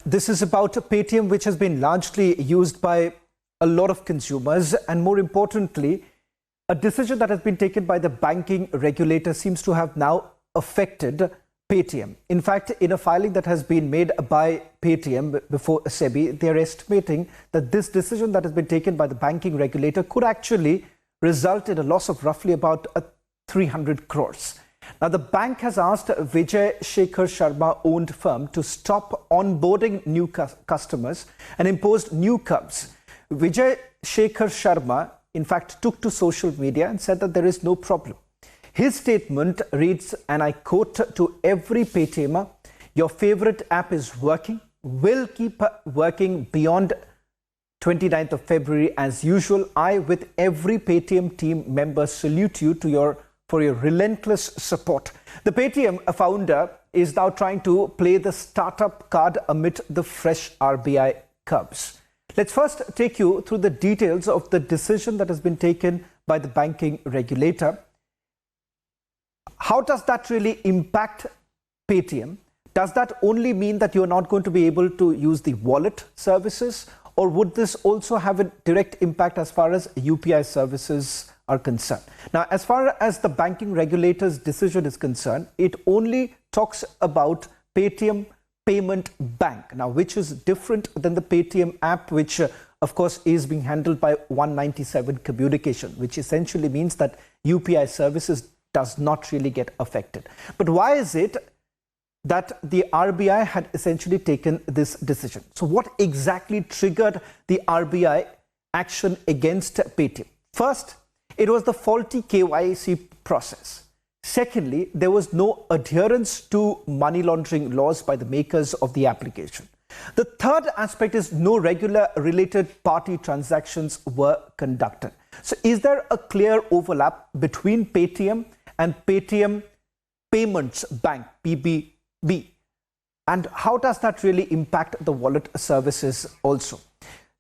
This is about Paytm, which has been largely used by a lot of consumers, and more importantly, a decision that has been taken by the banking regulator seems to have now affected Paytm. In fact, in a filing that has been made by Paytm before SEBI, they are estimating that this decision that has been taken by the banking regulator could actually result in a loss of roughly about 300 crores. Now, the bank has asked Vijay Shekhar Sharma owned firm to stop onboarding new customers and imposed new curbs. Vijay Shekhar Sharma, in fact, took to social media and said that there is no problem. His statement reads, and I quote, to every Paytmer, your favorite app is working, will keep working beyond 29th of February as usual. I, with every Paytm team member, salute you for your relentless support. The Paytm founder is now trying to play the startup card amid the fresh RBI curbs. Let's first take you through the details of the decision that has been taken by the banking regulator. How does that really impact Paytm? Does that only mean that you're not going to be able to use the wallet services, or would this also have a direct impact as far as UPI services are concerned? Now, as far as the banking regulator's decision is concerned, it only talks about Paytm Payment Bank, now which is different than the Paytm app, which of course is being handled by 197 Communication, which essentially means that UPI services does not really get affected. But why is it that the RBI had essentially taken this decision? So what exactly triggered the RBI action against Paytm? First, it was the faulty KYC process. Secondly, there was no adherence to money laundering laws by the makers of the application. The third aspect is no regular related party transactions were conducted. So is there a clear overlap between Paytm and Paytm Payments Bank, PBB? And how does that really impact the wallet services also?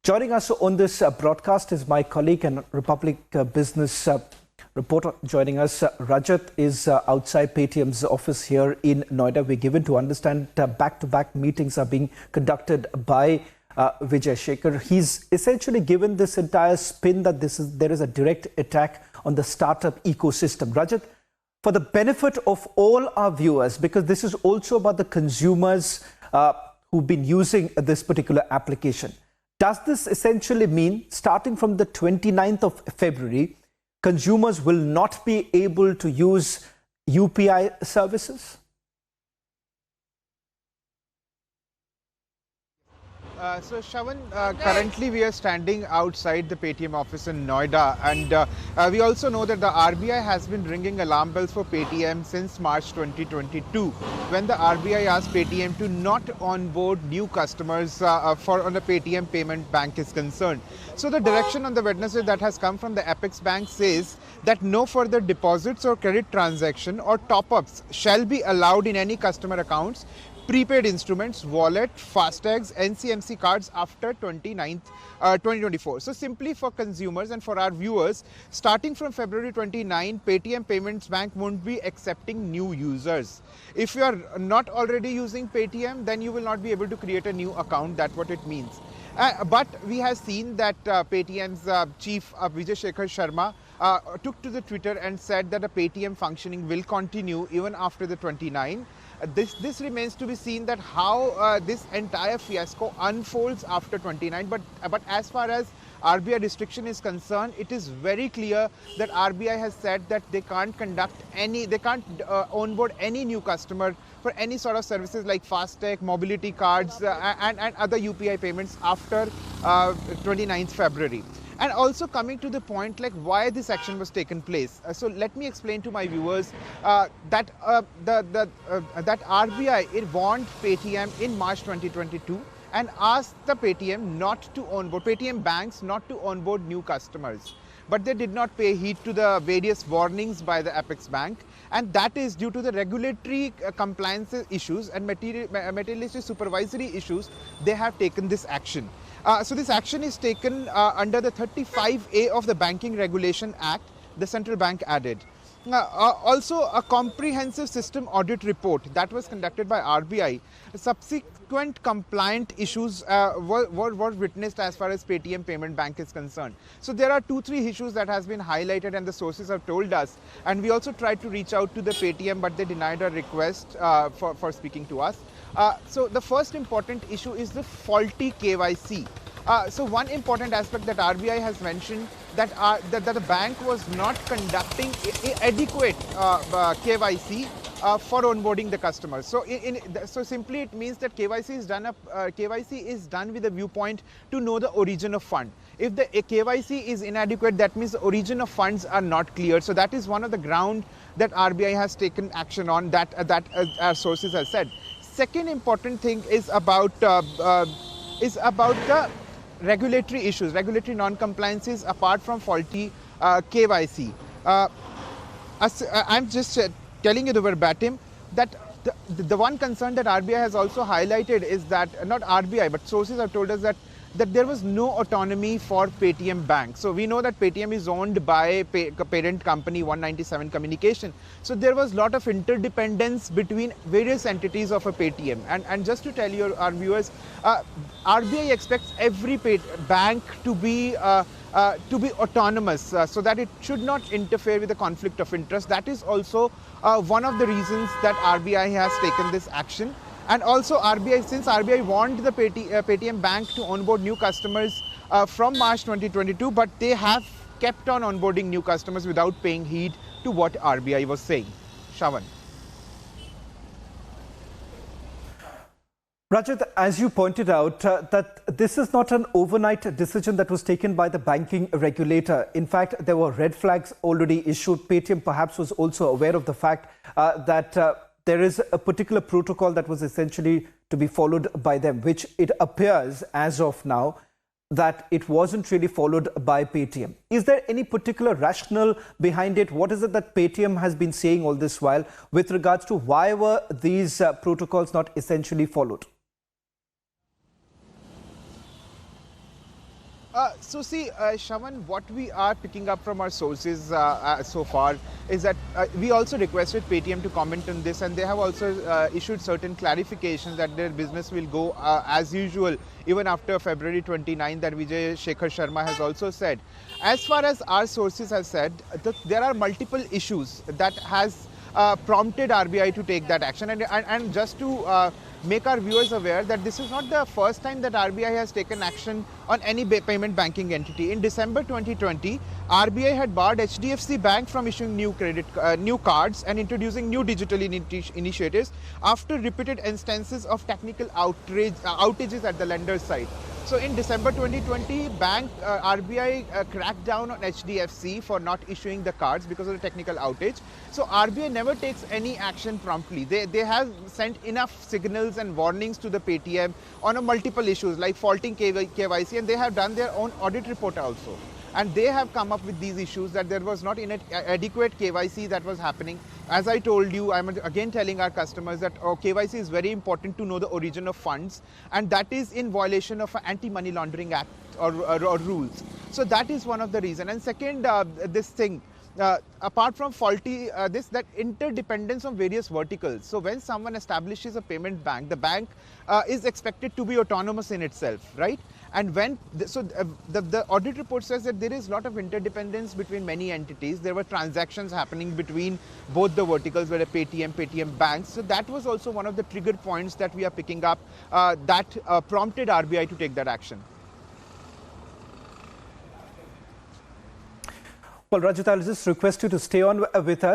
Joining us on this broadcast is my colleague and Republic Business reporter joining us. Rajat is outside Paytm's office here in Noida. We're given to understand back-to-back meetings are being conducted by Vijay Shekhar. He's essentially given this entire spin that there is a direct attack on the startup ecosystem. Rajat, for the benefit of all our viewers, because this is also about the consumers who've been using this particular application, does this essentially mean starting from the 29th of February, consumers will not be able to use UPI services? So Shravan, currently we are standing outside the Paytm office in Noida, and we also know that the RBI has been ringing alarm bells for Paytm since March 2022, when the RBI asked Paytm to not onboard new customers on the Paytm Payment Bank is concerned. So the direction on the Wednesday that has come from the Apex Bank says that no further deposits or credit transaction or top-ups shall be allowed in any customer accounts, prepaid instruments, wallet, FASTags, NCMC cards after 29th, 2024. So simply for consumers and for our viewers, starting from February 29, Paytm Payments Bank won't be accepting new users. If you are not already using Paytm, then you will not be able to create a new account. That's what it means. But we have seen that Paytm's chief Vijay Shekhar Sharma took to the Twitter and said that the Paytm functioning will continue even after the 29. This remains to be seen that how this entire fiasco unfolds after 29. But as far as RBI restriction is concerned, it is very clear that RBI has said that they can't onboard any new customer for any sort of services like FASTag, mobility cards, and other UPI payments after 29th February. And also coming to the point like why this action was taken place. So let me explain to my viewers that RBI warned Paytm in March 2022 and asked the Paytm not to onboard, Paytm banks not to onboard new customers. But they did not pay heed to the various warnings by the Apex Bank, and that is due to the regulatory compliance issues and materialistic supervisory issues. They have taken this action. So this action is taken under the 35A of the Banking Regulation Act, the central bank added. Also, a comprehensive system audit report that was conducted by RBI frequent compliant issues were witnessed as far as Paytm Payment Bank is concerned. So there are 2-3 issues that has been highlighted and the sources have told us, and we also tried to reach out to the Paytm, but they denied our request for speaking to us. So the first important issue is the faulty KYC. So one important aspect that RBI has mentioned that the bank was not conducting adequate KYC for onboarding the customers. So so simply it means that KYC is done with a viewpoint to know the origin of fund. If the KYC is inadequate, that means the origin of funds are not clear. So that is one of the ground that RBI has taken action on, that our sources have said. Second important thing is about the regulatory issues, regulatory non-compliances apart from faulty KYC. I'm just telling you the verbatim that the one concern that RBI has also highlighted is that, not RBI, but sources have told us that there was no autonomy for Paytm Bank. So we know that Paytm is owned by parent company 197 Communication. So there was a lot of interdependence between various entities of a Paytm. And just to tell you, our viewers, RBI expects every bank to be autonomous so that it should not interfere with the conflict of interest. That is also one of the reasons that RBI has taken this action. And also since RBI warned the Paytm Bank to onboard new customers from March 2022, but they have kept on onboarding new customers without paying heed to what RBI was saying. Shravan. Rajat, as you pointed out, that this is not an overnight decision that was taken by the banking regulator. In fact, there were red flags already issued. Paytm perhaps was also aware of the fact that there is a particular protocol that was essentially to be followed by them, which it appears as of now that it wasn't really followed by Paytm. Is there any particular rationale behind it? What is it that Paytm has been saying all this while with regards to why were these protocols not essentially followed? So see, Shravan, what we are picking up from our sources so far is that we also requested Paytm to comment on this, and they have also issued certain clarifications that their business will go as usual even after February 29, that Vijay Shekhar Sharma has also said. As far as our sources have said, there are multiple issues that has prompted RBI to take that action. And just to make our viewers aware that this is not the first time that RBI has taken action on any payment banking entity. In December 2020, RBI had barred HDFC Bank from issuing new cards and introducing new digital initiatives after repeated instances of technical outages at the lender's side. So in December 2020, RBI cracked down on HDFC for not issuing the cards because of the technical outage. So RBI never takes any action promptly. They have sent enough signals and warnings to the Paytm on multiple issues like faulting KYC, and they have done their own audit report also. And they have come up with these issues that there was not adequate KYC that was happening. As I told you, I'm again telling our customers that KYC is very important to know the origin of funds, and that is in violation of an anti-money laundering act or rules. So that is one of the reasons. And second, this thing, apart from faulty, that interdependence of various verticals. So when someone establishes a payment bank, the bank is expected to be autonomous in itself, right? And when the audit report says that there is a lot of interdependence between many entities. There were transactions happening between both the verticals, where Paytm banks. So that was also one of the trigger points that we are picking up that prompted RBI to take that action. Well, Rajat, I'll just request you to stay on with us.